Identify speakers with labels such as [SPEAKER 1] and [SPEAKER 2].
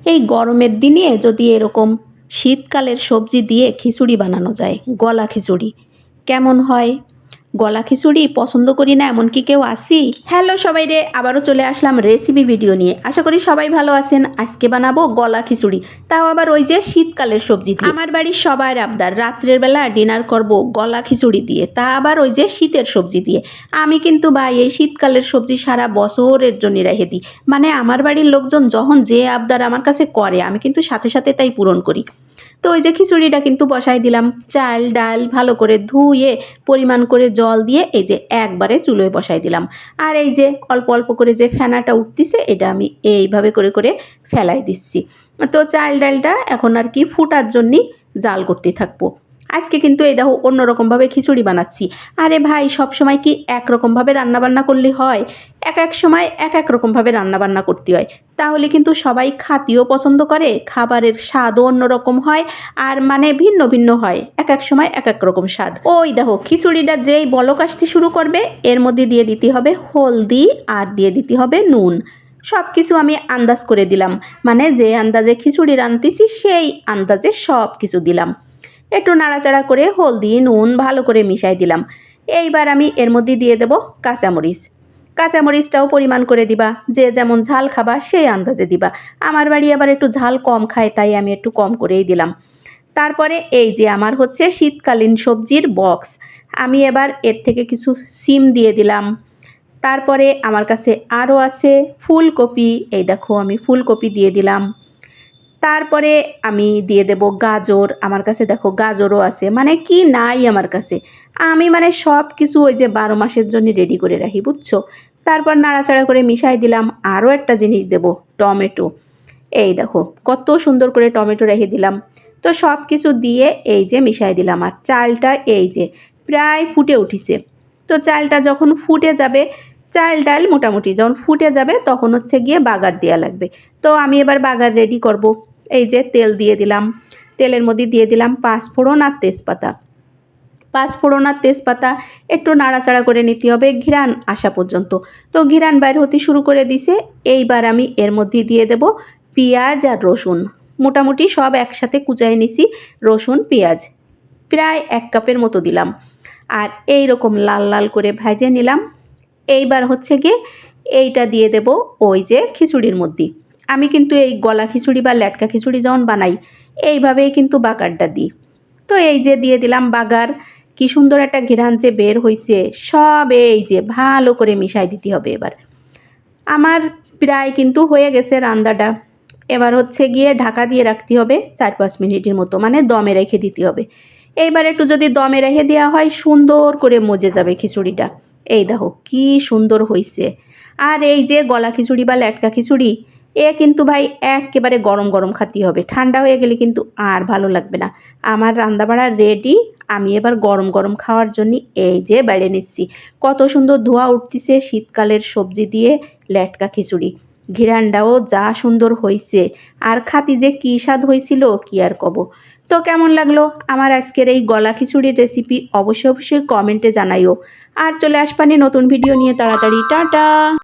[SPEAKER 1] এই গরমের দিনে যদি এরকম শীতকালের সবজি দিয়ে খিচুড়ি বানানো যায়, গলা খিচুড়ি কেমন হয়? গলা খিচুড়ি পছন্দ করি না এমন কি কেউ আসি? হ্যালো সবাই রে, আবারও চলে আসলাম রেসিপি ভিডিও নিয়ে। আশা করি সবাই ভালো আছেন। আজকে বানাবো গলা খিচুড়ি, তাও আবার ওই যে শীতকালের সবজি দিয়ে। আমার বাড়ির সবার আবদার রাত্রের বেলা ডিনার করব গলা খিচুড়ি দিয়ে, তা আবার ওই যে শীতের সবজি দিয়ে। আমি কিন্তু ভাই এই শীতকালের সবজি সারা বছরের জন্য রেখে দিই। মানে আমার বাড়ির লোকজন যখন যে আবদার আমার কাছে করে আমি কিন্তু সাথে সাথে তাই পূরণ করি। তো ওই যে খিচুড়িটা কিন্তু বসাই দিলাম, চাল ডাল ভালো করে ধুয়ে পরিমাণ করে জল দিয়ে এই যে একবারে চুলোয় বসাই দিলাম। আর এই যে অল্প অল্প করে যে ফেনাটা উঠতেছে এটা আমি এইভাবে করে করে ফেলাই দিচ্ছি। তো চাল ডালটা এখন আর কি ফুটার জন্যই জাল করতে থাকবো। আজকে কিন্তু এই দেখো অন্যরকমভাবে খিচুড়ি বানাচ্ছি। আরে ভাই সবসময় কি একরকমভাবে রান্নাবান্না করলে হয়? এক এক সময় এক এক রকমভাবে রান্নাবান্না করতে হয়, তাহলে কিন্তু সবাই খাতিও পছন্দ করে, খাবারের স্বাদও অন্যরকম হয়, আর মানে ভিন্ন ভিন্ন হয়, এক এক সময় এক এক রকম স্বাদ। ওই দেখো খিচুড়িটা যেই বলক আসতে শুরু করবে এর মধ্যে দিয়ে দিতে হবে হলদি আর দিয়ে দিতে হবে নুন। সব কিছু আমি আন্দাজ করে দিলাম, মানে যে আন্দাজে খিচুড়ি রাঁধতেছি সেই আন্দাজে সব কিছু দিলাম। একটু নাড়াচাড়া করে হলদি নুন ভালো করে মিশাই দিলাম। এইবার আমি এর মধ্যে দিয়ে দেব কাঁচামরিচ। কাঁচামরিচটাও পরিমাণ করে দিবা, যে যেমন ঝাল খাবা সেই আন্দাজে দিবা। আমার বাড়ি আবার একটু ঝাল কম খায়, তাই আমি একটু কম করেই দিলাম। তারপরে এই যে আমার হচ্ছে শীতকালীন সবজির বক্স, আমি এবার এর থেকে কিছু সিম দিয়ে দিলাম। তারপরে আমার কাছে আরও আছে ফুলকপি, এই দেখো আমি ফুলকপি দিয়ে দিলাম। তারপরে আমি দিয়ে দেব গাজর, আমার কাছে দেখো গাজরও আছে, মানে কি নাই আমার কাছে, আমি মানে সব কিছু ওই যে 12 মাসের জন্য রেডি করে রাখি, বুঝছো। তারপর নাড়াচাড়া করে মিশাই দিলাম। আরও একটা জিনিস দেব, টমেটো। এই দেখো কত সুন্দর করে টমেটো রেখে দিলাম। তো সব কিছু দিয়ে এই যে মিশাই দিলাম। আর চালটা এই যে প্রায় ফুটে উঠিছে। তো চালটা যখন ফুটে যাবে, চাল ডাল মোটামুটি যখন ফুটে যাবে তখন হচ্ছে গিয়ে বাগার দেওয়া লাগবে। তো আমি এবার বাগার রেডি করব। এই যে তেল দিয়ে দিলাম, তেলের মধ্যে দিয়ে দিলাম পাঁচফোড়ন আর তেজপাতা। পাঁচফোড়ন আর তেজপাতা একটু নাড়াচাড়া করে নিতে হবে ঘিরান আসা পর্যন্ত। তো ঘিরান বাইর হতে শুরু করে দিছে। এইবার আমি এর মধ্যে দিয়ে দেব পেঁয়াজ আর রসুন, মোটামুটি সব একসাথে কুচাই নিছি। রসুন পেঁয়াজ প্রায় 1 কাপের মতো দিলাম। আর এই রকম লাল লাল করে ভেজে নিলাম। এইবার হচ্ছে গিয়ে এইটা দিয়ে দেব ওই যে খিচুড়ির মধ্যে। আমি কিন্তু এই গলা খিচুড়ি বা ল্যাটকা খিচুড়ি যখন বানাই এইভাবেই কিন্তু বাগারটা দিই। তো এই যে দিয়ে দিলাম বাগার। কি সুন্দর একটা ঘ্রাণ যে বের হয়েছে, সব এই যে ভালো করে মিশাই দিতে হবে। এবার আমার প্রায় কিন্তু হয়ে গেছে রান্নাটা। এবার হচ্ছে গিয়ে ঢাকা দিয়ে রাখতে হবে 4-5 মিনিটের মতো, মানে দমে রেখে দিতে হবে। এইবার একটু যদি দমে রেখে দেওয়া হয় সুন্দর করে মজে যাবে খিচুড়িটা। এই দেখো কি সুন্দর হয়েছে। আর এই যে গলা খিচুড়ি বা ল্যাটকা খিচুড়ি এ কিন্তু ভাই একেবারে গরম গরম খাতে হবে, ঠান্ডা হয়ে গেলে কিন্তু আর ভালো লাগবে না। আমার রান্নাবাড়া রেডি, আমি এবার গরম গরম খাওয়ার জন্য এই যে বেড়ে নিচ্ছি। কত সুন্দর ধোয়া উঠতেছে শীতকালের সবজি দিয়ে ল্যাটকা খিচুড়ি। ঘিরানটাও যা সুন্দর হয়েছে, আর খাতি যে কী স্বাদ হয়েছিল কি আর কব। তো কেমন লাগলো আমার আজকের এই গলা খিচুড়ির রেসিপি অবশ্যই অবশ্যই কমেন্টে জানাইও। আর চলে আসবানি নতুন ভিডিও নিয়ে তাড়াতাড়ি। টাটা।